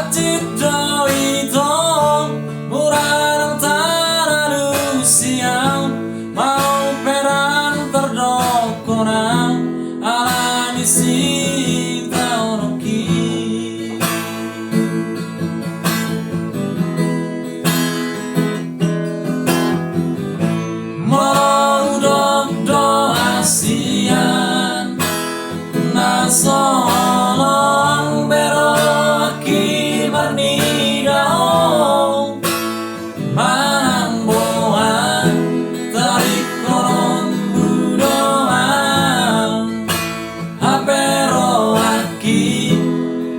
Cipt itu murah tanah siang mau peran terdokonang alani si taunoki mau do asian nasolong bero aki marnidao manang boan tarik koron budoan habero aki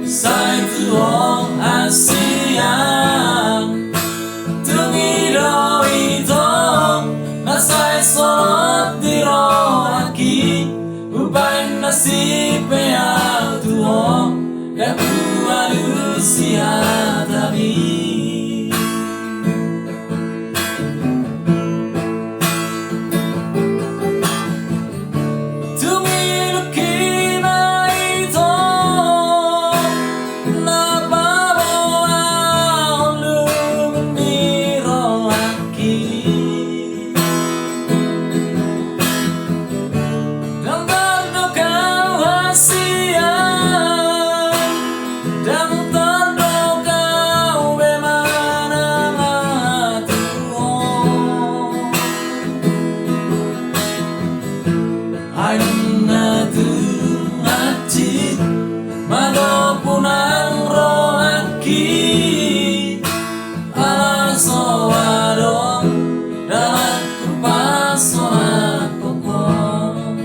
saituo asian tungido itu nasai sorot diro aki ubain nasib ya tuo ya manusia tapi ILUKKI ma itu na paboahon lumiro aki dan terdokau hasian dan terdokau bemanang atuo aina tu Cipt madopunang roaki ala sowadong dalam kupasona kokong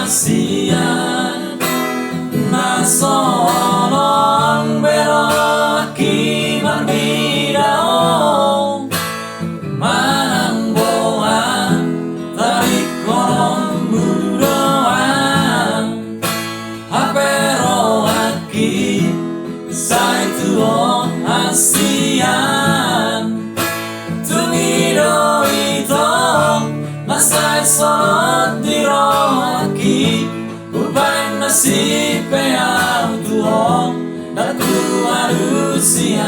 asian nasolong bero aki marnidao manang boan tarik koron budoan habero aki saituo asian tungido itu masai sorot diro aki ubain nasib ya tuo dan ku manusia